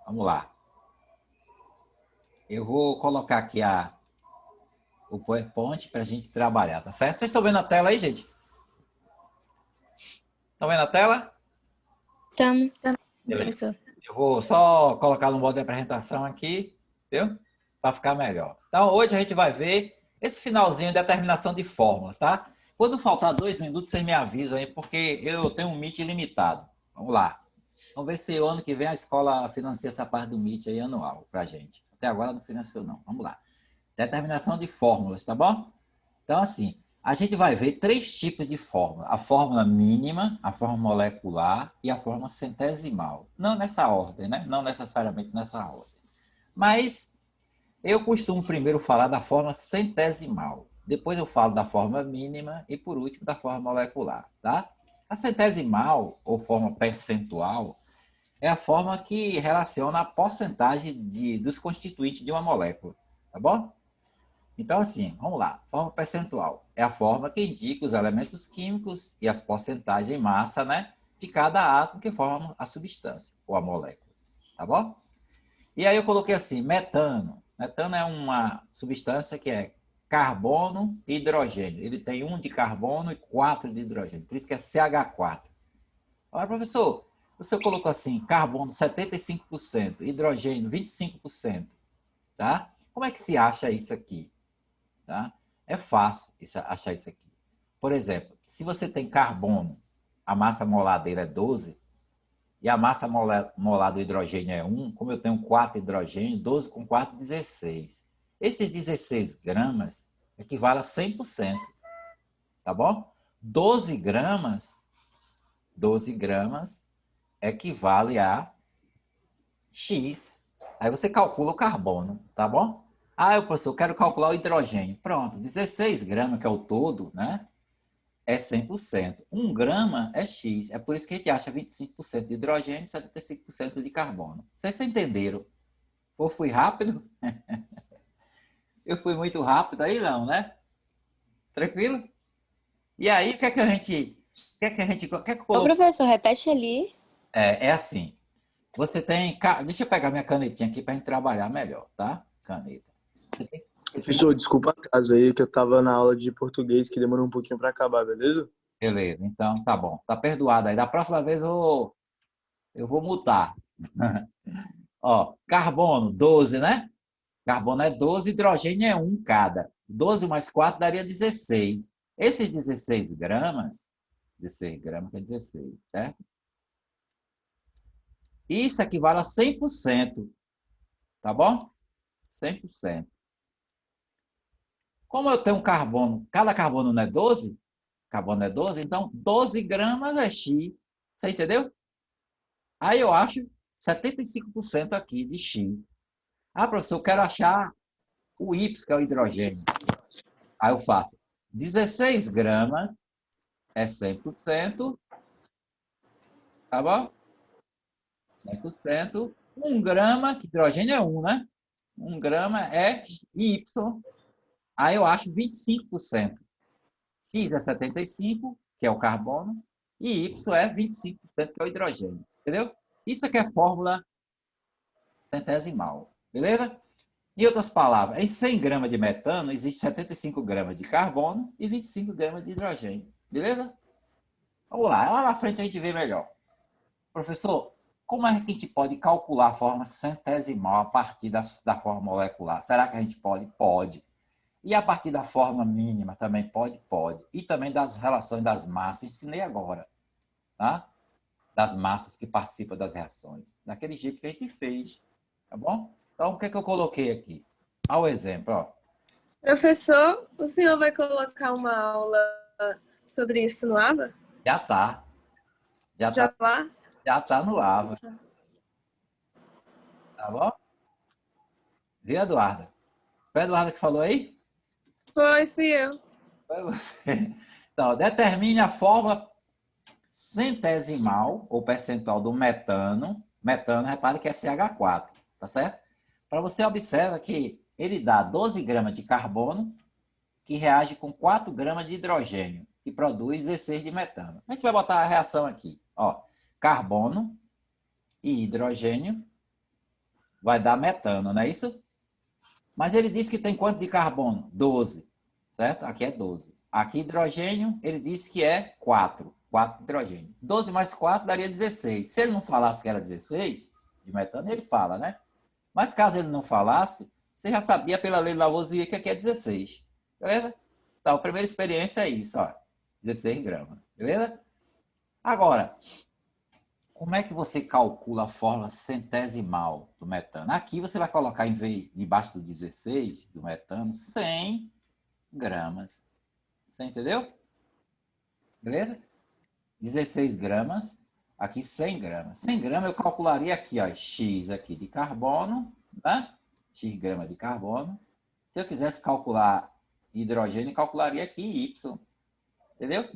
Vamos lá. Eu vou colocar aqui o PowerPoint para a gente trabalhar, tá certo? Vocês estão vendo a tela aí, gente? Estão vendo a tela? Estamos, Beleza. professor. Eu vou só colocar no modo de apresentação aqui, viu? Para ficar melhor. Então, hoje a gente vai ver esse finalzinho de determinação de fórmulas, tá? Quando faltar 2 minutos, vocês me avisam aí, porque eu tenho um Meet ilimitado. Vamos lá. Vamos ver se o ano que vem a escola financia essa parte do Meet aí anual para a gente. Até agora não financiou, não. Vamos lá. Determinação de fórmulas, tá bom? Então, assim, a gente vai ver 3 tipos de fórmula. A fórmula mínima, a fórmula molecular e a fórmula centesimal. Não nessa ordem, né? Não necessariamente nessa ordem. Mas eu costumo primeiro falar da fórmula centesimal. Depois eu falo da fórmula mínima e, por último, da fórmula molecular, tá? A centesimal, ou fórmula percentual, é a forma que relaciona a porcentagem dos constituintes de uma molécula, tá bom? Então, assim, vamos lá. Forma percentual é a forma que indica os elementos químicos e as porcentagens em massa, né, de cada átomo que forma a substância, ou a molécula. Tá bom? E aí eu coloquei assim, metano. Metano é uma substância que é carbono e hidrogênio. Ele tem 1 de carbono e 4 de hidrogênio. Por isso que é CH4. Agora, professor, você colocou assim, carbono 75%, hidrogênio 25%. Tá? Como é que se acha isso aqui? Tá? É fácil achar isso aqui. Por exemplo, se você tem carbono, a massa molar dele é 12, e a massa molar do hidrogênio é 1, como eu tenho 4 hidrogênio, 12 com 4, 16. Esses 16 gramas equivale a 100%, tá bom? 12 gramas equivale a X. Aí você calcula o carbono, tá bom? Ah, professor, eu quero calcular o hidrogênio. Pronto, 16 gramas, que é o todo, né? É 100%. 1 grama é X. É por isso que a gente acha 25% de hidrogênio e 75% de carbono. Vocês entenderam? Ou fui rápido? Eu fui muito rápido aí, não, né? Tranquilo? E aí, o que é que a gente... O que é que eu Ô, coloquei? professor, repete ali. É assim. Você tem... Deixa eu pegar minha canetinha aqui para a gente trabalhar melhor, tá? Caneta. Você tem... Professor, desculpa o atraso aí, que eu tava na aula de português que demorou um pouquinho para acabar, beleza? Beleza, então tá bom. Tá perdoado aí. Da próxima vez eu vou mutar. Ó, carbono, 12, né? Carbono é 12, hidrogênio é 1 cada. 12 mais 4 daria 16. Esses 16 gramas é 16, certo? Isso equivale a 100%, tá bom? 100%. Como eu tenho um carbono, cada carbono não é 12? Carbono é 12, então 12 gramas é X. Você entendeu? Aí eu acho 75% aqui de X. Ah, professor, eu quero achar o Y, que é o hidrogênio. Aí eu faço 16 gramas é 100%, tá bom? 100%. 1 grama, que hidrogênio é 1, né? 1 grama é Y. Aí eu acho 25%. X é 75, que é o carbono, e Y é 25%, que é o hidrogênio. Entendeu? Isso aqui é fórmula centesimal. Beleza? Em outras palavras, em 100 gramas de metano, existe 75 gramas de carbono e 25 gramas de hidrogênio. Beleza? Vamos lá. Lá na frente a gente vê melhor. Professor, como é que a gente pode calcular a forma centesimal a partir da forma molecular? Será que a gente pode? Pode. E a partir da forma mínima também pode? Pode. E também das relações das massas, ensinei agora, tá? Das massas que participam das reações. Daquele jeito que a gente fez, tá bom? Então, o que é que eu coloquei aqui? Olha o exemplo, ó. Professor, o senhor vai colocar uma aula sobre isso no AVA? Já tá. Já Já tá, lá? já tá no AVA, tá bom? Viu, Eduarda? Foi a Eduarda que falou aí? Fui eu. Foi você. Então, determine a fórmula centesimal, ou percentual do metano. Metano, repare que é CH4, tá certo? Para você observa que ele dá 12 gramas de carbono, que reage com 4 gramas de hidrogênio, que produz 16 de metano. A gente vai botar a reação aqui. Ó, carbono e hidrogênio vai dar metano, não é isso? Mas ele disse que tem quanto de carbono? 12, certo? Aqui é 12. Aqui hidrogênio, ele disse que é 4. 4 de hidrogênio. 12 mais 4 daria 16. Se ele não falasse que era 16 de metano, ele fala, né? Mas caso ele não falasse, você já sabia pela lei de Lavoisier que aqui é 16. Beleza? Então, a primeira experiência é isso, ó. 16 gramas. Beleza? Agora, como é que você calcula a fórmula centesimal do metano? Aqui você vai colocar, em vez, debaixo do 16 do metano, 100 gramas. Você entendeu? Beleza? 16 gramas, aqui 100 gramas. 100 gramas eu calcularia aqui, ó, X aqui de carbono, né? X grama de carbono. Se eu quisesse calcular hidrogênio, calcularia aqui Y. Entendeu?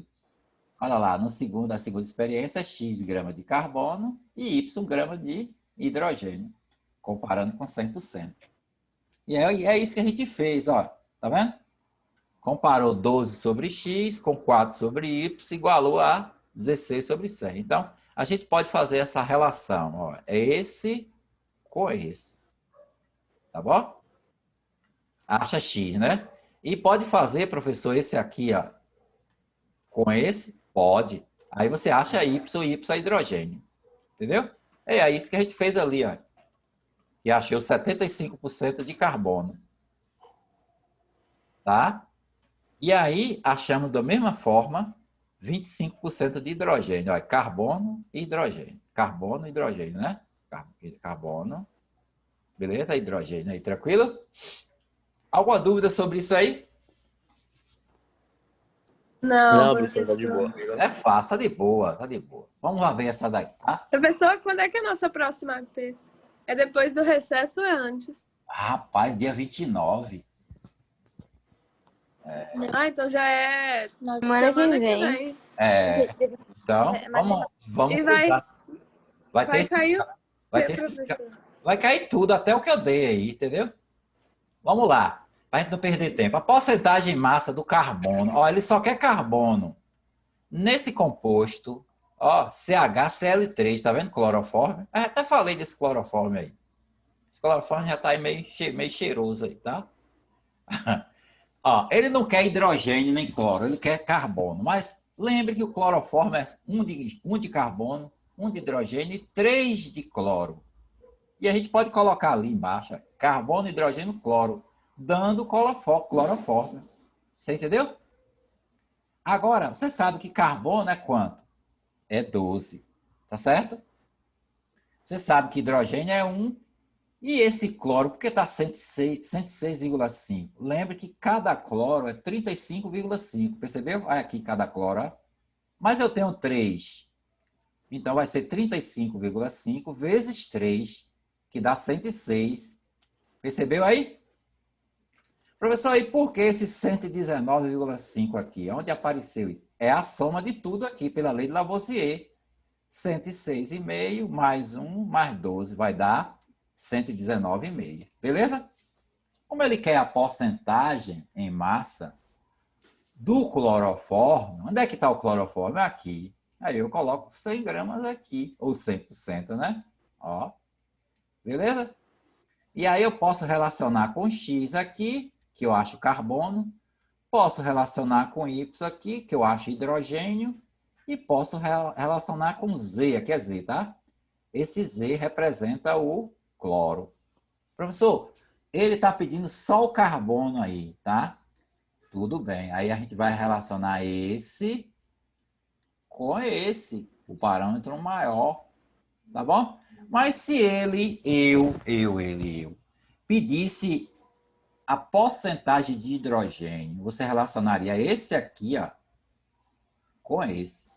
Olha lá, a segunda experiência, X grama de carbono e Y grama de hidrogênio, comparando com 100%. E é isso que a gente fez, ó. Tá vendo? Comparou 12 sobre X com 4 sobre Y, igualou a 16 sobre 100. Então, a gente pode fazer essa relação, ó. É esse com esse. Tá bom? Acha X, né? E pode fazer, professor, esse aqui, ó, com esse? Pode. Aí você acha Y, Y é hidrogênio. Entendeu? É isso que a gente fez ali, ó. Que achou 75% de carbono. Tá? E aí, achamos da mesma forma 25% de hidrogênio. Ó, carbono e hidrogênio. Carbono e hidrogênio, né? Carbono. Beleza? Hidrogênio aí, tranquilo? Alguma dúvida sobre isso aí? Não, professor. professor, tá de boa. É fácil, tá de boa, tá de boa. Vamos lá ver essa daí, tá? Professor, quando é que é a nossa próxima AP? É depois do recesso ou é antes? Rapaz, dia 29. Ah, então já é Semana que vem. Então, vamos E vai cuidar. Vai cair o vai quê, ter professor? vai cair tudo, até o que eu dei aí, entendeu? Vamos lá, para a gente não perder tempo. A porcentagem em massa do carbono, ó, ele só quer carbono. Nesse composto, ó, CHCl3, tá vendo cloroforme? Eu até falei desse cloroforme aí. Esse cloroforme já tá aí meio cheiroso aí, tá? Ó, ele não quer hidrogênio nem cloro, ele quer carbono. Mas lembre que o cloroforme é um de carbono, um de hidrogênio e 3 de cloro. E a gente pode colocar ali embaixo, ó, carbono, hidrogênio, cloro, dando cloroforme. Você entendeu? Agora, você sabe que carbono é quanto? É 12, tá certo? Você sabe que hidrogênio é 1. E esse cloro, por que está 106,5? Lembre que cada cloro é 35,5. Percebeu? Olha aqui cada cloro. Ó. Mas eu tenho 3. Então vai ser 35,5 vezes 3, que dá 106. Percebeu aí? Professor, e por que esse 119,5 aqui? Onde apareceu isso? É a soma de tudo aqui, pela lei de Lavoisier. 106,5 mais 1 mais 12 vai dar 119,5. Beleza? Como ele quer a porcentagem em massa do cloroforme, onde é que está o cloroforme? Aqui. Aí eu coloco 100 gramas aqui, ou 100%, né? Ó. Beleza? E aí eu posso relacionar com X aqui, que eu acho carbono. Posso relacionar com Y aqui, que eu acho hidrogênio. E posso relacionar com Z, aqui é Z, tá? Esse Z representa o cloro. Professor, ele está pedindo só o carbono aí, tá? Tudo bem. Aí a gente vai relacionar esse com esse, o parâmetro maior, tá bom? Mas se ele, ele pedisse a porcentagem de hidrogênio, você relacionaria esse aqui, ó, com esse,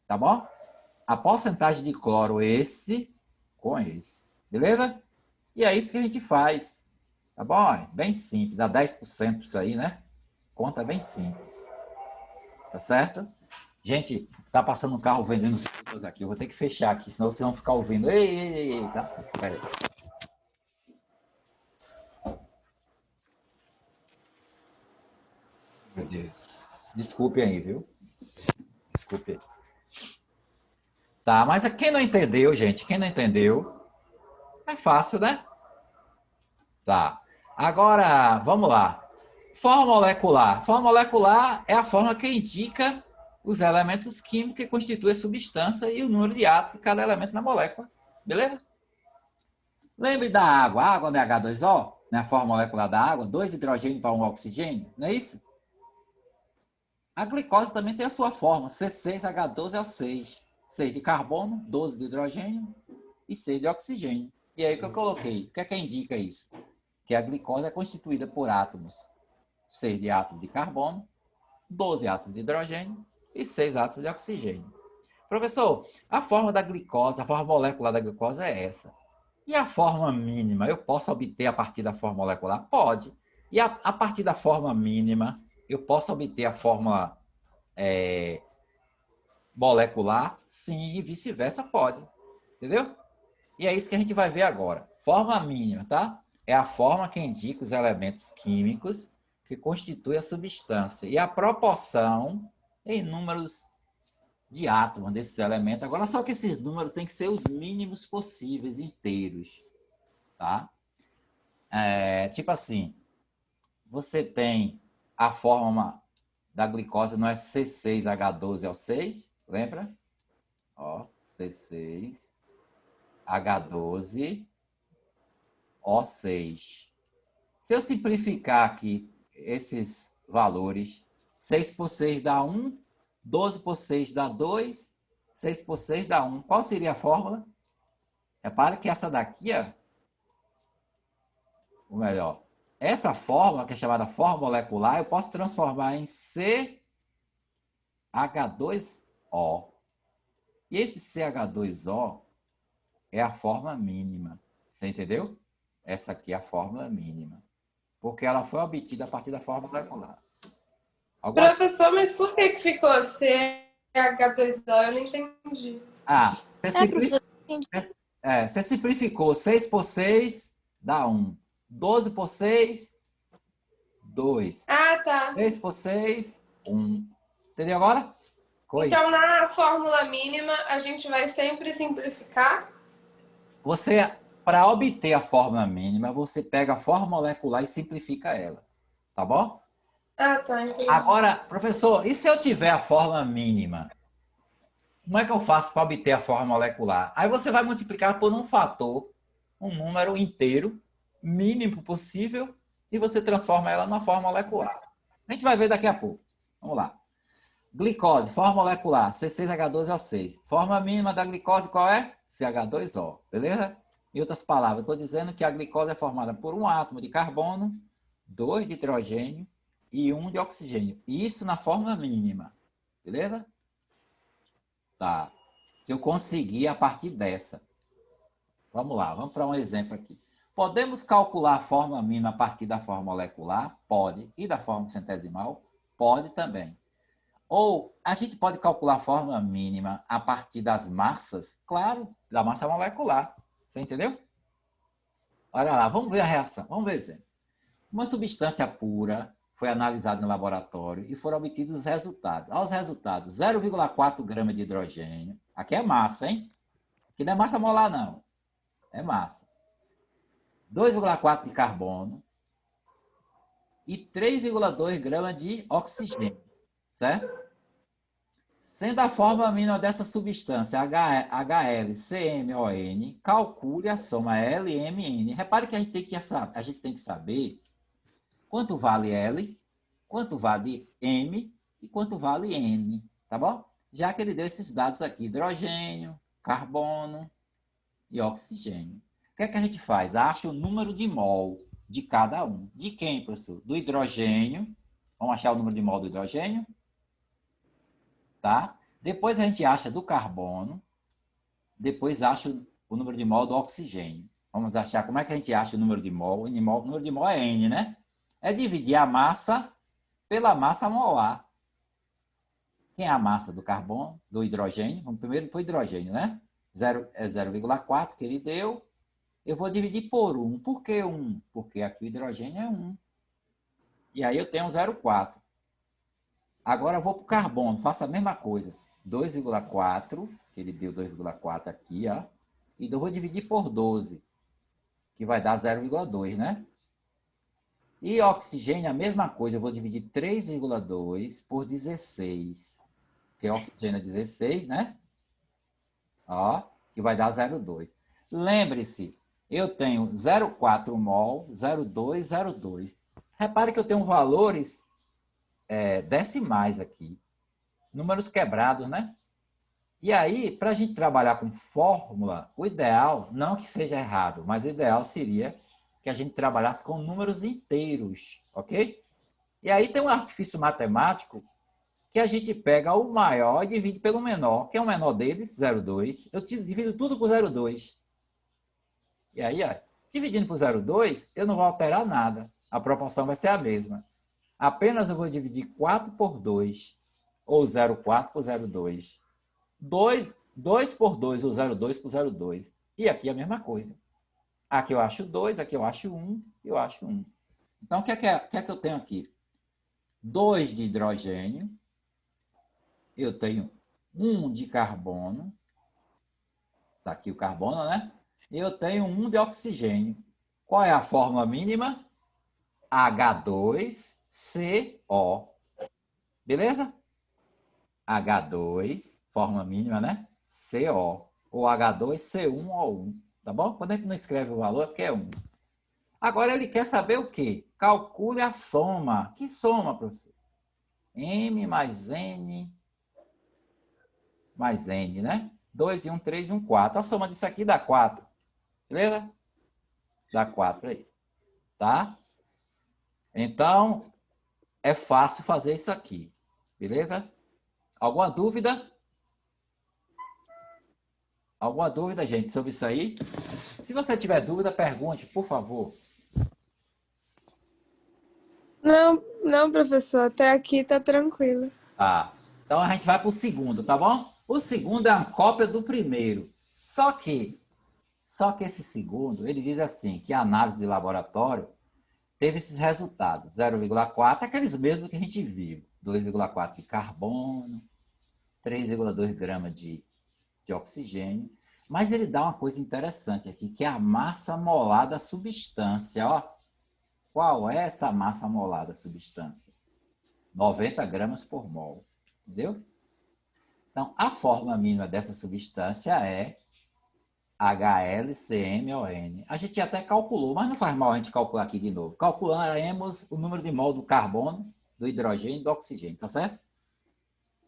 tá bom? A porcentagem de cloro, esse com esse, beleza? E é isso que a gente faz, tá bom? Bem simples, dá 10% isso aí, né? Conta bem simples, tá certo? Gente, tá passando um carro vendendo frutas aqui, eu vou ter que fechar aqui, senão vocês vão ficar ouvindo. Ei, tá? Pera aí. Meu Deus. Desculpe aí, viu? Desculpe aí. Tá, mas quem não entendeu, gente, quem não entendeu, É fácil, né? Tá. Agora, vamos lá. Forma molecular. Forma molecular é a forma que indica os elementos químicos que constituem a substância e o número de átomos de cada elemento na molécula. Beleza? Lembre da água. A água não é H2O? Né? A forma molecular da água, 2 hidrogênios para 1 oxigênio. Não é isso? A glicose também tem a sua forma. C6H12O6. 6 de carbono, 12 de hidrogênio e 6 de oxigênio. E aí que eu coloquei. O que é que indica isso? Que a glicose é constituída por átomos. 6 de átomos de carbono, 12 átomos de hidrogênio e 6 átomos de oxigênio. Professor, a forma da glicose, a forma molecular da glicose é essa. E a forma mínima, eu posso obter a partir da forma molecular? Pode. E a partir da forma mínima, eu posso obter a forma molecular? Sim, e vice-versa pode. Entendeu? E é isso que a gente vai ver agora. Forma mínima, tá? É a forma que indica os elementos químicos que constituem a substância. E a proporção em números de átomos desses elementos. Agora, só que esses números têm que ser os mínimos possíveis, inteiros. Tá? Tipo assim, você tem a forma da glicose, não é C6H12O6, lembra? Ó, C6H12O6. Se eu simplificar aqui esses valores, 6 por 6 dá 1, 12 por 6 dá 2, 6 por 6 dá 1. Qual seria a fórmula? Repare que essa daqui, ó, ou melhor, essa fórmula, que é chamada fórmula molecular, eu posso transformar em CH2O. E esse CH2O é a forma mínima. Você entendeu? Essa aqui é a fórmula mínima. Porque ela foi obtida a partir da fórmula molecular. Professor, mas por que ficou CH2O? Eu não entendi. Você você simplificou. 6 por 6 dá 1. 12 por 6, 2. Ah, tá. 6 por 6, 1. Entendeu agora? Então, na fórmula mínima, a gente vai sempre simplificar? Para obter a fórmula mínima, você pega a fórmula molecular e simplifica ela. Tá bom? Ah, tá. Entendi. Agora, professor, e se eu tiver a fórmula mínima? Como é que eu faço para obter a forma molecular? Aí você vai multiplicar por um fator, um número inteiro, mínimo possível, e você transforma ela numa forma molecular. A gente vai ver daqui a pouco. Vamos lá. Glicose, forma molecular, C6H12O6. Forma mínima da glicose qual é? CH2O, beleza? Em outras palavras, eu estou dizendo que a glicose é formada por um átomo de carbono, 2 de hidrogênio e 1 de oxigênio. Isso na forma mínima, beleza? Tá. Que eu consegui a partir dessa. Vamos lá, vamos para um exemplo aqui. Podemos calcular a forma mínima a partir da forma molecular? Pode. E da forma centesimal? Pode também. Ou a gente pode calcular a forma mínima a partir das massas? Claro, da massa molecular. Você entendeu? Olha lá, vamos ver a reação. Vamos ver o exemplo. Uma substância pura foi analisada no laboratório e foram obtidos os resultados. Olha os resultados. 0,4 gramas de hidrogênio. Aqui é massa, hein? Aqui não é massa molar, não. É massa. 2,4 de carbono e 3,2 gramas de oxigênio. Certo? Sendo a forma mínima dessa substância HLCmON, calcule a soma LMN. Repare que a gente tem que saber quanto vale L, quanto vale M e quanto vale N, tá bom? Já que ele deu esses dados aqui, hidrogênio, carbono e oxigênio. O que é que a gente faz? Acha o número de mol de cada um. De quem, professor? Do hidrogênio. Vamos achar o número de mol do hidrogênio. Tá? Depois a gente acha do carbono. Depois acha o número de mol do oxigênio. Vamos achar como é que a gente acha o número de mol. O número de mol é N, né? É dividir a massa pela massa molar. Quem é a massa do carbono, do hidrogênio? Vamos primeiro para o hidrogênio, né? É 0,4 que ele deu. Eu vou dividir por 1. Por que 1? Porque aqui o hidrogênio é 1. E aí eu tenho 0,4. Agora eu vou para o carbono. Faço a mesma coisa. 2,4, que ele deu 2,4 aqui, ó. E eu vou dividir por 12. que vai dar 0,2, né? E oxigênio, a mesma coisa. Eu vou dividir 3,2 por 16, que oxigênio é 16, né? Ó, que vai dar 0,2. Lembre-se, eu tenho 0,4 mol, 0,2, 0,2. Repare que eu tenho valores decimais aqui. Números quebrados, né? E aí, para a gente trabalhar com fórmula, o ideal, não que seja errado, mas o ideal seria que a gente trabalhasse com números inteiros, ok? E aí tem um artifício matemático que a gente pega o maior e divide pelo menor. Quem é o menor deles? 0,2. Eu divido tudo por 0,2. E aí, ó, dividindo por 0,2, eu não vou alterar nada. A proporção vai ser a mesma. Apenas eu vou dividir 4 por 2, ou 0,4 por 0,2. 2 por 2, ou 0,2 por 0,2. E aqui a mesma coisa. Aqui eu acho 2, aqui eu acho 1, e eu acho 1. Então, o que é que eu tenho aqui? 2 de hidrogênio. Eu tenho 1 de carbono. Está aqui o carbono, né? E eu tenho 1 de oxigênio. Qual é a fórmula mínima? H2CO. Beleza? H2, fórmula mínima, né? CO. Ou H2C1O1. Tá bom? Quando a gente não escreve o valor, é porque é 1. Agora ele quer saber o quê? Calcule a soma. Que soma, professor? M mais N mais N, né? 2 e 1, 3 e 1, 4. A soma disso aqui dá 4. Beleza? Dá 4 aí. Tá? Então, é fácil fazer isso aqui. Beleza? Alguma dúvida? Alguma dúvida, gente, sobre isso aí? Se você tiver dúvida, pergunte, por favor. Não, não, professor, até aqui tá tranquilo. Tá. Então, a gente vai para o segundo, tá bom? O segundo é uma cópia do primeiro. Só que esse segundo, ele diz assim, que a análise de laboratório teve esses resultados. 0,4, aqueles mesmos que a gente viu. 2,4 de carbono, 3,2 gramas de oxigênio. Mas ele dá uma coisa interessante aqui, que é a massa molar da substância. Ó. Qual é essa massa molar da substância? 90 gramas por mol. Entendeu? Então, a fórmula mínima dessa substância é HLCmON. A gente até calculou, mas não faz mal a gente calcular aqui de novo. Calcularemos o número de mol do carbono, do hidrogênio e do oxigênio, tá certo?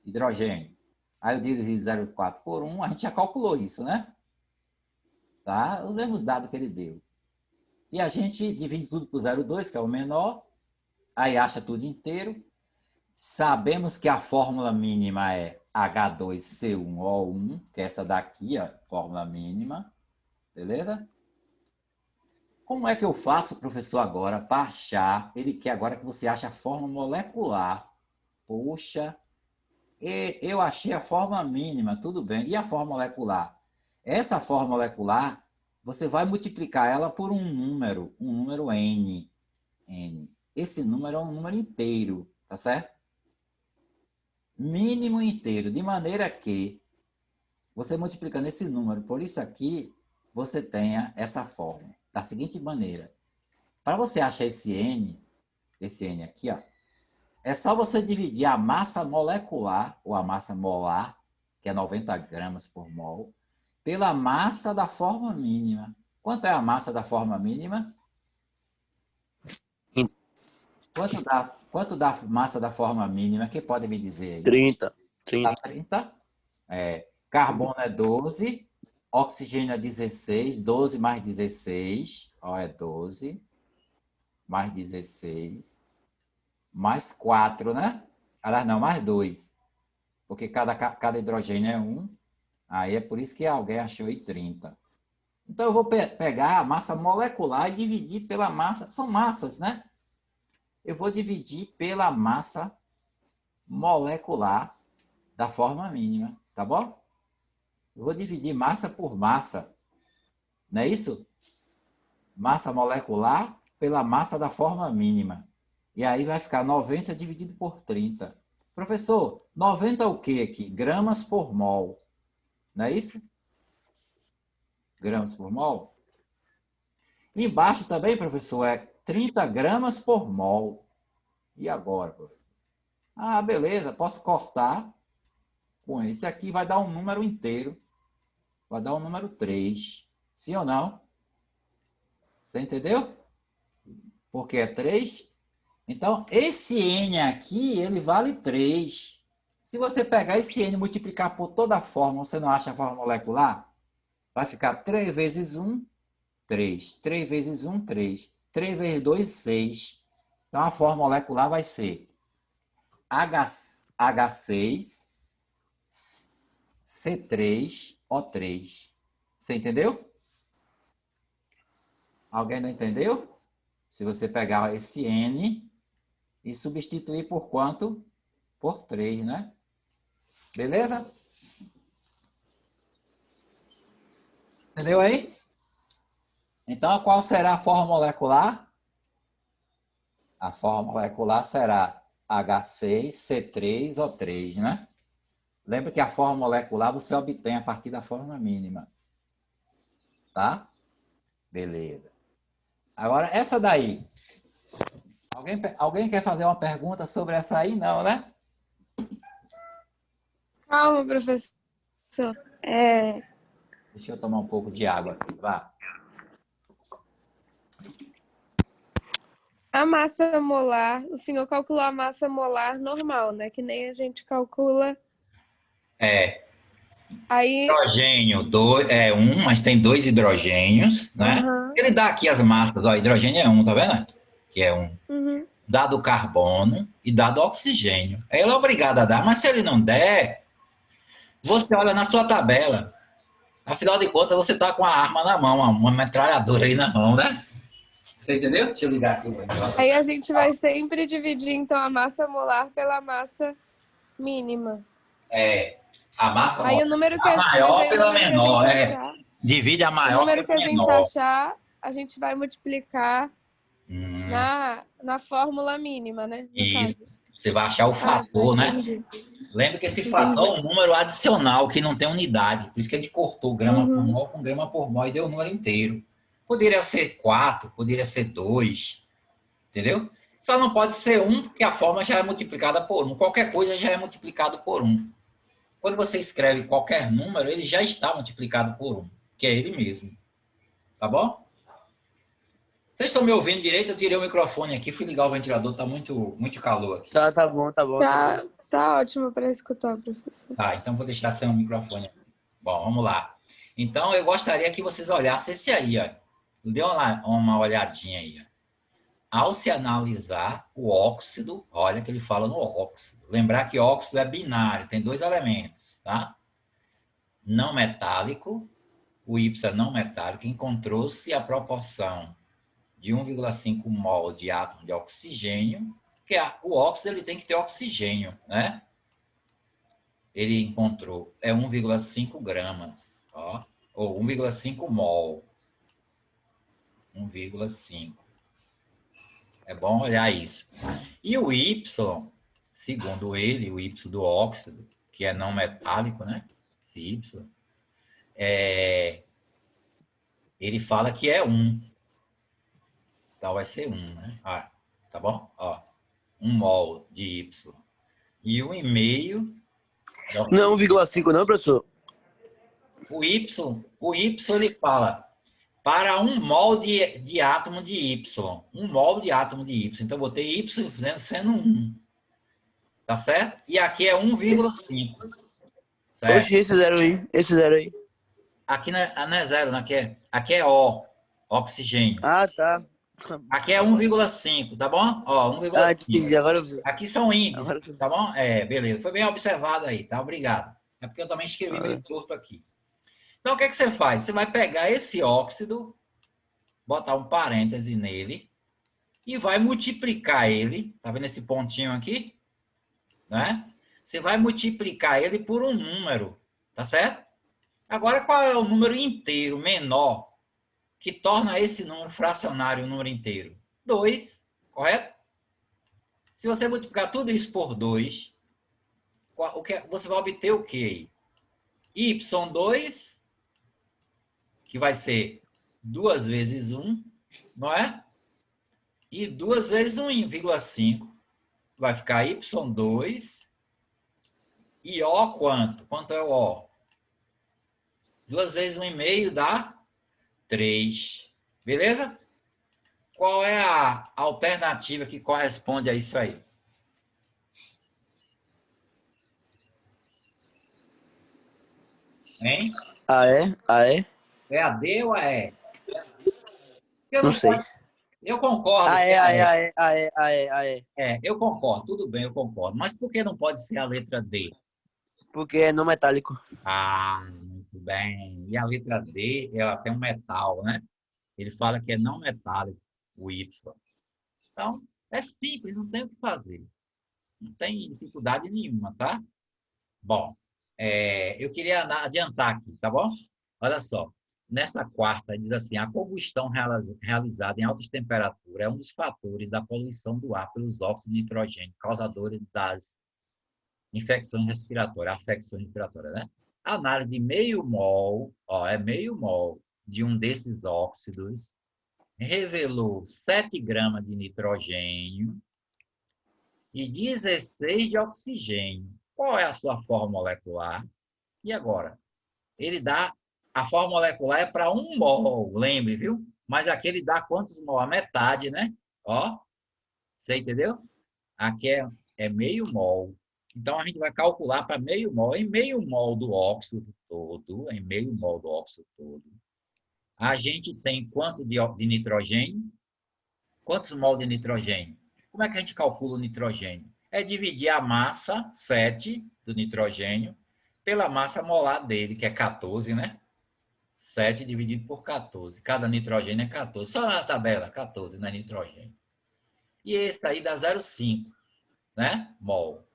Hidrogênio. Aí eu dividi 0,4 por 1, a gente já calculou isso, né? Tá? Os mesmos dados que ele deu. E a gente divide tudo por 0,2, que é o menor, aí acha tudo inteiro. Sabemos que a fórmula mínima é H2C1O1, que é essa daqui, a fórmula mínima. Beleza? Como é que eu faço, professor, agora para achar? Ele quer agora que você ache a fórmula molecular. Poxa, eu achei a fórmula mínima, tudo bem. E a fórmula molecular? Essa fórmula molecular, você vai multiplicar ela por um número N. Esse número é um número inteiro, tá certo? Mínimo inteiro, de maneira que você multiplicando esse número por isso aqui, você tenha essa fórmula. Da seguinte maneira, para você achar esse N aqui, ó, é só você dividir a massa molecular, ou a massa molar, que é 90 gramas por mol, pela massa da forma mínima. Quanto é a massa da forma mínima? Quanto dá a massa da forma mínima? Quem pode me dizer aí? 30. Dá 30? Carbono é 12, oxigênio é 16, 12 mais 16, ó, é 12, mais 16, mais 4, né? Aliás, não, mais 2, porque cada hidrogênio é 1, aí é por isso que alguém achou aí 30. Então, eu vou pegar a massa molecular e dividir pela massa, são massas, né? Eu vou dividir pela massa molecular da forma mínima, tá bom? Eu vou dividir massa por massa, não é isso? Massa molecular pela massa da forma mínima. E aí vai ficar 90 dividido por 30. Professor, 90 é o quê aqui? Gramas por mol, não é isso? Gramas por mol? Embaixo também, professor, é 30 gramas por mol. E agora, professor? Ah, beleza, posso cortar com esse aqui, vai dar um número inteiro. Vai dar um número 3. Sim ou não? Você entendeu? Porque é 3. Então, esse N aqui, ele vale 3. Se você pegar esse N e multiplicar por toda a fórmula, você não acha a fórmula molecular? Vai ficar 3 vezes 1, 3. 3 vezes 1, 3. 3 vezes 2, 6. Então, a fórmula molecular vai ser H6, C3O3. Você entendeu? Alguém não entendeu? Se você pegar esse N e substituir por quanto? Por 3, né? Beleza? Entendeu aí? Então, qual será a fórmula molecular? A fórmula molecular será H6C3O3, né? Lembra que a fórmula molecular você obtém a partir da fórmula mínima. Tá? Beleza. Agora, essa daí. Alguém quer fazer uma pergunta sobre essa aí? Não, né? Calma, professor. Deixa eu tomar um pouco de água aqui. Vá. A massa molar, o senhor calculou a massa molar normal, né? Que nem a gente calcula. Aí, Hidrogênio é um, mas tem 2 hidrogênios, né? Aham. Ele dá aqui as massas, ó, hidrogênio é um, tá vendo? Que é um. Uhum. Dado carbono e dado oxigênio. Aí ele é obrigado a dar, mas se ele não der, você olha na sua tabela. Afinal de contas, você tá com a arma na mão, uma metralhadora aí na mão, né? Você entendeu? Deixa eu ligar aqui. Aí a gente vai sempre dividir, então, a massa molar pela massa mínima. A massa Aí o número que maior pela menor, achar, divide a o maior número que pela a gente menor. achar, a gente vai multiplicar na fórmula mínima, né? No Isso. caso. Você vai achar o fator, né? Entendi. Lembra que esse fator é um número adicional, que não tem unidade. Por isso que a gente cortou grama por mol com grama por mol e deu o número inteiro. Poderia ser 4, poderia ser 2. Entendeu? Só não pode ser 1, porque a fórmula já é multiplicada por 1. Qualquer coisa já é multiplicado por 1. Quando você escreve qualquer número, ele já está multiplicado por 1, que é ele mesmo. Tá bom? Vocês estão me ouvindo direito? Eu tirei o microfone aqui, fui ligar o ventilador, tá muito calor aqui. Tá bom. Tá ótimo para escutar, professor. Tá, então vou deixar sem o microfone. Bom, vamos lá. Então, eu gostaria que vocês olhassem esse aí, ó. Dê uma olhadinha aí, ó. Ao se analisar o óxido, olha que ele fala no óxido. Lembrar que óxido é binário, tem 2 elementos, tá? Não metálico, o Y é não metálico, encontrou-se a proporção de 1,5 mol de átomo de oxigênio, que o óxido ele tem que ter oxigênio, né? Ele encontrou, 1,5 gramas, ó, ou 1,5 mol. 1,5. É bom olhar isso. E o Y, segundo ele, o Y do óxido, que é não metálico, né? Esse Y, ele fala que é 1. Então vai ser 1, né? Tá bom? Ó, 1 mol de Y. E 1,5. Não, 1,5 não, professor? O Y ele fala para 1 mol de átomo de Y. 1 mol de átomo de Y. Então, eu botei Y sendo 1. Tá certo? E aqui é 1,5. Certo? Oxe, esse zero aí. Aqui não é zero, né? Aqui é O, oxigênio. Ah, tá. Aqui é 1,5, tá bom? Ó, 1,5. Entendi, agora eu vi. Aqui são índices, tá bom? Beleza. Foi bem observado aí, tá? Obrigado. É porque eu também escrevi meio torto aqui. Então, o que você faz? Você vai pegar esse óxido, botar um parêntese nele e vai multiplicar ele. Tá vendo esse pontinho aqui? Né? Você vai multiplicar ele por um número, tá certo? Agora, qual é o número inteiro menor que torna esse número fracionário um número inteiro? 2, correto? Se você multiplicar tudo isso por 2, você vai obter o quê? Y2, que vai ser 2 vezes 1, não é? E 2 vezes 1,5 vai ficar Y2. E O quanto? Quanto é o O? 2 vezes 1,5 dá 3. Beleza? Qual é a alternativa que corresponde a isso aí? Hein? Ah, é? Ah, é? É a D ou a E? Eu Não não sei. posso. Eu concordo Ah, que é é, a ah, é, E. ah, é, ah, é, ah, é, ah, é. É, eu concordo, tudo bem, eu concordo. Mas por que não pode ser a letra D? Porque é não metálico. Ah, muito bem. E a letra D, ela tem um metal, né? Ele fala que é não metálico, o Y. Então, é simples, não tem o que fazer. Não tem dificuldade nenhuma, tá? Bom, eu queria adiantar aqui, tá bom? Olha só. Nessa quarta, diz assim, a combustão realizada em altas temperaturas é um dos fatores da poluição do ar pelos óxidos de nitrogênio, causadores das infecções respiratórias, afecções respiratórias, né? A análise de meio mol, ó, é meio mol de um desses óxidos revelou 7 gramas de nitrogênio e 16 de oxigênio. Qual é a sua forma molecular? E agora? Ele dá, a forma molecular é para 1 mol, lembre, viu? Mas aqui ele dá quantos mol? A metade, né? Ó, você entendeu? Aqui é meio mol. Então, a gente vai calcular para meio mol. Em meio mol do óxido todo, em meio mol do óxido todo, a gente tem quanto de nitrogênio? Quantos mol de nitrogênio? Como é que a gente calcula o nitrogênio? É dividir a massa, 7, do nitrogênio, pela massa molar dele, que é 14, né? 7 dividido por 14. Cada nitrogênio é 14. Só na tabela, 14, não é nitrogênio. E esse aí dá 0,5, né? Mol.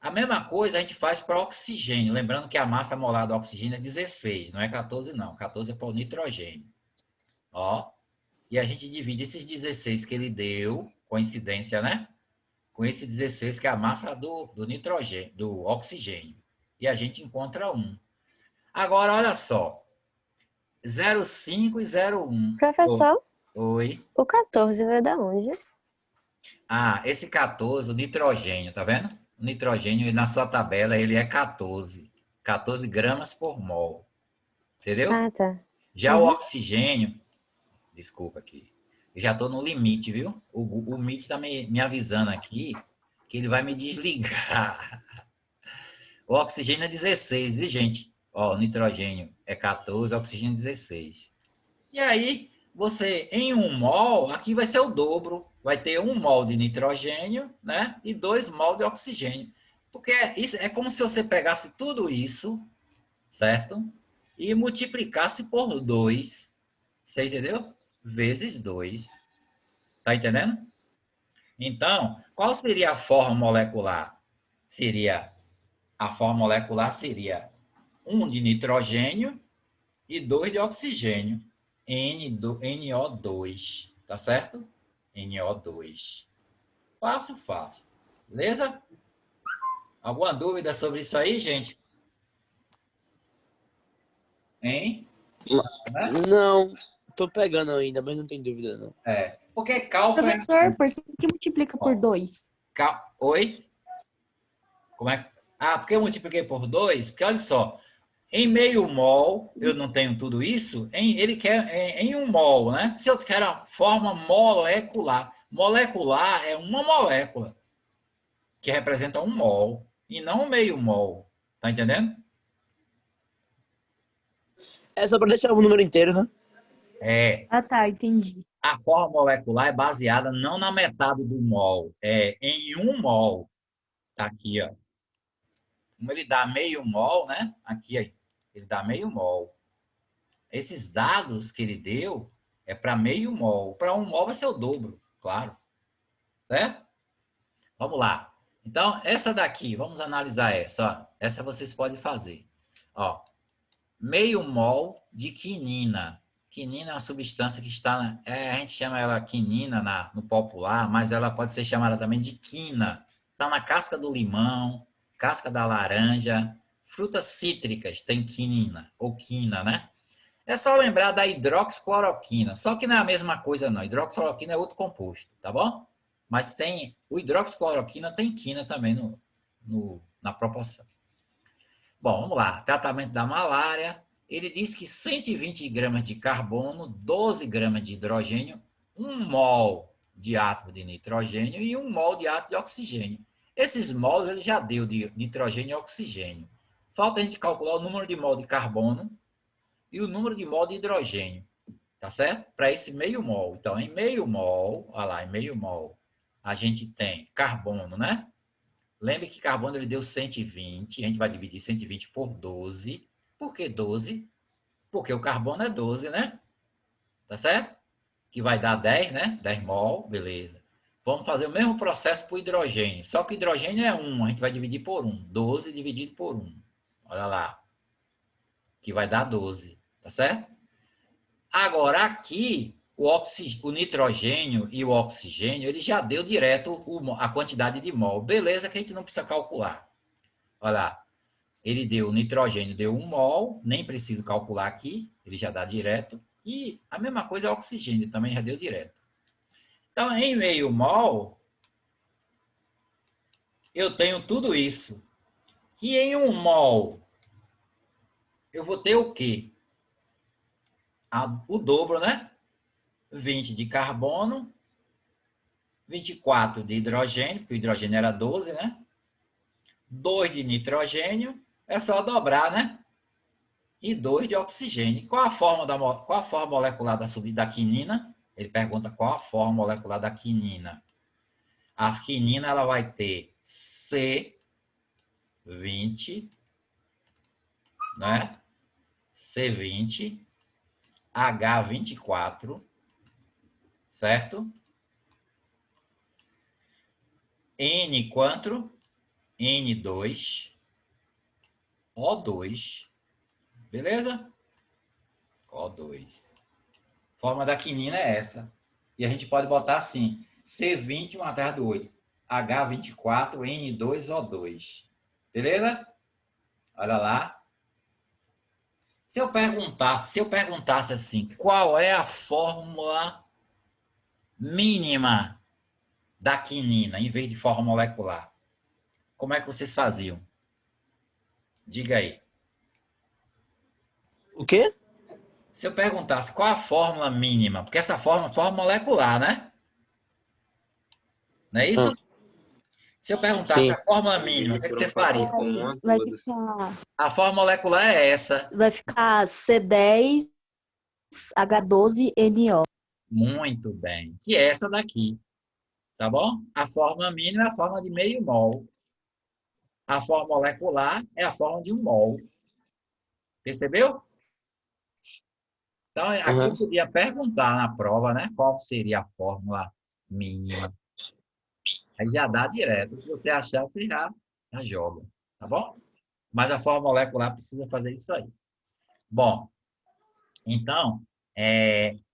A mesma coisa a gente faz para oxigênio. Lembrando que a massa molar do oxigênio é 16, não é 14 não. 14 é para o nitrogênio. Ó. E a gente divide esses 16 que ele deu, coincidência, né? Com esse 16 que é a massa do nitrogênio, do oxigênio. E a gente encontra 1. Agora, olha só. 0,5 e 0,1. Professor, Oi. o 14 veio da onde? Ah, esse 14, o nitrogênio, tá vendo? O nitrogênio, na sua tabela, ele é 14. 14 gramas por mol. Entendeu? Ah, tá. Já o oxigênio, desculpa aqui, eu já estou no limite, viu? O MIT está me avisando aqui que ele vai me desligar. O oxigênio é 16, viu, gente? Ó, o nitrogênio é 14, o oxigênio é 16. E aí, você, em 1 mol, aqui vai ser o dobro. Vai ter 1 mol de nitrogênio, né? E 2 mol de oxigênio. Porque isso é como se você pegasse tudo isso, certo? E multiplicasse por 2. Você entendeu? Vezes 2. Tá entendendo? Então, qual seria a forma molecular? A forma molecular seria 1 de nitrogênio e 2 de oxigênio. NO2, tá certo? NO2. Fácil, fácil. Beleza? Alguma dúvida sobre isso aí, gente? Hein? Né? Não, tô pegando ainda, mas não tem dúvida, não. Porque cálculo é... Professor, por que multiplica por 2? Oi? Como é? Ah, porque eu multipliquei por 2? Porque olha só, em meio mol, eu não tenho tudo isso, ele quer em 1 mol, né? Se eu quero a forma molecular. Molecular é uma molécula que representa 1 mol e não meio mol. Tá entendendo? É só para deixar o número inteiro, né? Ah, tá, entendi. A forma molecular é baseada não na metade do mol, é em 1 mol. Tá aqui, ó. Como ele dá meio mol, né? Aqui, ele dá meio mol. Esses dados que ele deu é para meio mol. Para 1 mol vai ser o dobro, claro. Certo? Vamos lá. Então, essa daqui, vamos analisar essa. Ó. Essa vocês podem fazer. Ó, meio mol de quinina. Quinina é uma substância que está... a gente chama ela quinina no popular, mas ela pode ser chamada também de quina. Está na casca do limão, casca da laranja, frutas cítricas tem quinina, ou quina, né? É só lembrar da hidroxicloroquina, só que não é a mesma coisa não. Hidroxicloroquina é outro composto, tá bom? Mas tem o hidroxicloroquina tem quina também na proporção. Bom, vamos lá. Tratamento da malária. Ele diz que 120 gramas de carbono, 12 gramas de hidrogênio, 1 mol de átomo de nitrogênio e 1 mol de átomo de oxigênio. Esses mols ele já deu de nitrogênio e oxigênio. Falta a gente calcular o número de mol de carbono e o número de mol de hidrogênio. Tá certo? Para esse meio mol. Então, em meio mol, olha lá, em meio mol, a gente tem carbono, né? Lembre que carbono ele deu 120, a gente vai dividir 120 por 12. Por que 12? Porque o carbono é 12, né? Tá certo? Que vai dar 10, né? 10 mol, beleza. Vamos fazer o mesmo processo para o hidrogênio. Só que o hidrogênio é 1, a gente vai dividir por 1. 12 dividido por 1. Olha lá. Que vai dar 12, tá certo? Agora, aqui, o nitrogênio e o oxigênio, ele já deu direto a quantidade de mol. Beleza que a gente não precisa calcular. Olha lá. Ele deu, o nitrogênio deu 1 mol, nem preciso calcular aqui, ele já dá direto. E a mesma coisa é o oxigênio, também já deu direto. Então, em meio mol, eu tenho tudo isso. E em 1 mol, eu vou ter o quê? O dobro, né? 20 de carbono, 24 de hidrogênio, porque o hidrogênio era 12, né? 2 de nitrogênio, é só dobrar, né? E 2 de oxigênio. Qual a forma molecular da quinina? Ele pergunta qual a forma molecular da quinina. A quinina ela vai ter C20, né? C20, H24, certo? N quanto? N2, O2, beleza? O2. Forma da quinina é essa. E a gente pode botar assim, C20 um atrás do outro, H24, N2, O2. Beleza? Olha lá. Se eu perguntasse assim, qual é a fórmula mínima da quinina, em vez de forma molecular, como é que vocês faziam? Diga aí. O quê? Se eu perguntasse qual a fórmula mínima, porque essa forma molecular, né? Não é isso? Se eu perguntasse Sim. a fórmula mínima, o que você faria? Vai ficar, A forma molecular é essa. vai ficar C10H12NO. Muito bem. Que é essa daqui. Tá bom? A forma mínima é a forma de meio mol. A forma molecular é a forma de 1 mol. Percebeu? Então, aqui eu podia perguntar na prova, né? Qual seria a fórmula mínima. Aí já dá direto. Se você achar, você já joga. Tá bom? Mas a forma molecular precisa fazer isso aí. Bom, então,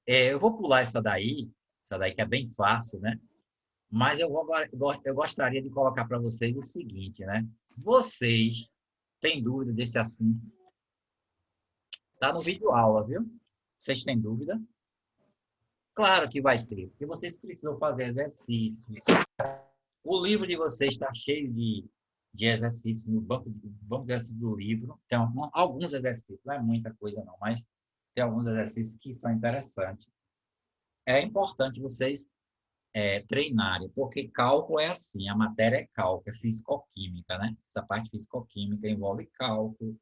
eu vou pular essa daí que é bem fácil, né? Mas eu gostaria de colocar para vocês o seguinte, né? Vocês têm dúvida desse assunto? Tá no vídeo aula, viu? Vocês têm dúvida? Claro que vai ter, porque vocês precisam fazer exercícios. O livro de vocês está cheio de exercícios no banco de exercícios do livro. Tem alguns exercícios, não é muita coisa não, mas tem alguns exercícios que são interessantes. É importante vocês treinarem, porque cálculo é assim, a matéria é cálculo, é fisicoquímica, né? Essa parte fisicoquímica envolve cálculo,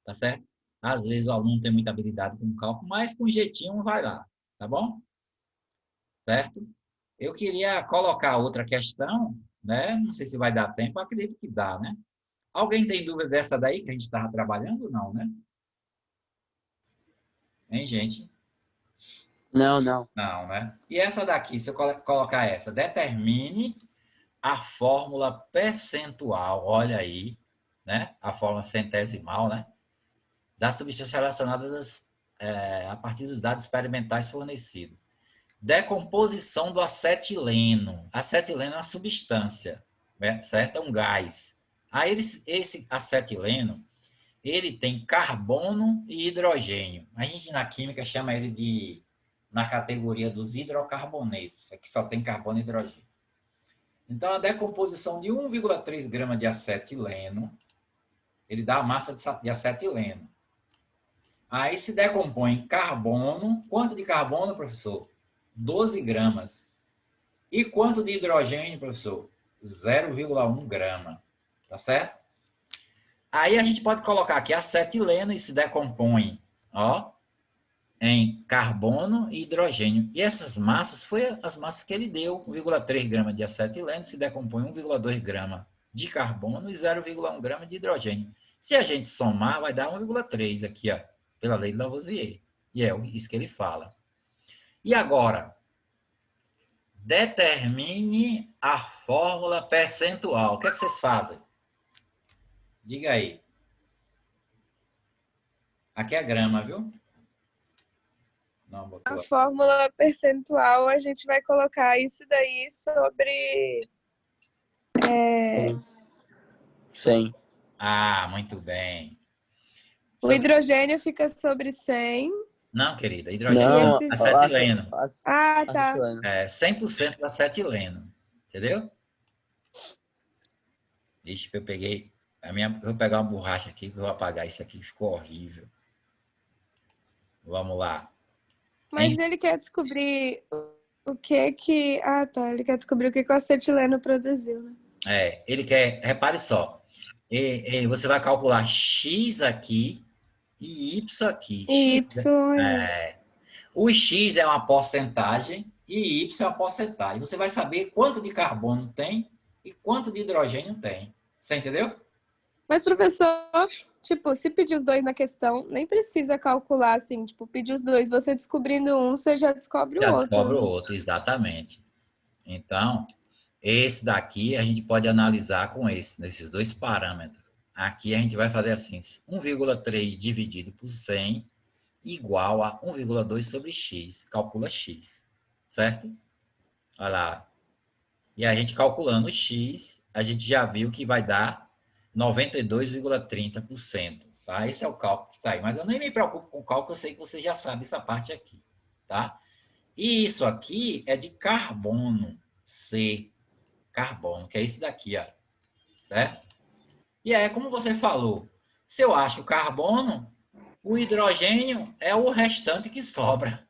tá certo? Às vezes o aluno tem muita habilidade com cálculo, mas com jeitinho vai lá, tá bom? Certo? Eu queria colocar outra questão, né? Não sei se vai dar tempo, acredito que dá, né? Alguém tem dúvida dessa daí que a gente estava trabalhando? Não, né? Hein, gente? Não. Não, né? E essa daqui, se eu colocar essa, determine a fórmula percentual, olha aí, né? A fórmula centesimal, né? Das substâncias relacionadas a partir dos dados experimentais fornecidos. Decomposição do acetileno. Acetileno é uma substância, né? Certo? É um gás. Aí esse acetileno, ele tem carbono e hidrogênio. A gente na química chama ele de, na categoria dos hidrocarbonetos. Aqui só tem carbono e hidrogênio. Então, a decomposição de 1,3 grama de acetileno, ele dá a massa de acetileno. Aí se decompõe em carbono. Quanto de carbono, professor? 12 gramas. E quanto de hidrogênio, professor? 0,1 grama. Tá certo? Aí a gente pode colocar aqui acetileno e se decompõe, ó, em carbono e hidrogênio. E essas massas, foi as massas que ele deu. 1,3 grama de acetileno se decompõe 1,2 grama de carbono e 0,1 grama de hidrogênio. Se a gente somar, vai dar 1,3 aqui, ó, pela lei de Lavoisier. E é isso que ele fala. E agora, determine a fórmula percentual. O que é que vocês fazem? Diga aí. Aqui é grama, viu? Não, botou. A fórmula percentual, a gente vai colocar isso daí sobre... 100. Ah, muito bem. O hidrogênio fica sobre 100. Não, querida. Hidrogênio Não, é acetileno. Ah, tá. acetileno. É 100% de acetileno. Entendeu? Ixi, eu peguei... vou pegar uma borracha aqui, que eu vou apagar isso aqui, ficou horrível. Vamos lá. Mas ele quer descobrir o que... Ah, tá. Ele quer descobrir o que o acetileno produziu, né? Ele quer... Repare só. Você vai calcular X aqui e Y aqui. E X, Y... o X é uma porcentagem e Y é uma porcentagem. Você vai saber quanto de carbono tem e quanto de hidrogênio tem. Você entendeu? Mas, professor, tipo, se pedir os dois na questão, nem precisa calcular, assim, tipo, pedir os dois. Você descobrindo um, você já descobre o outro. Já descobre o outro, exatamente. Então, esse daqui a gente pode analisar com nesses dois parâmetros. Aqui a gente vai fazer assim, 1,3 dividido por 100 igual a 1,2 sobre x. Calcula x, certo? Olha lá. E a gente calculando x, a gente já viu que vai dar 92,30%. Tá? Esse é o cálculo que está aí. Mas eu nem me preocupo com o cálculo, eu sei que você já sabe essa parte aqui. Tá? E isso aqui é de carbono, C. Carbono, que é esse daqui, ó. Certo? E aí, como você falou, se eu acho carbono, o hidrogênio é o restante que sobra.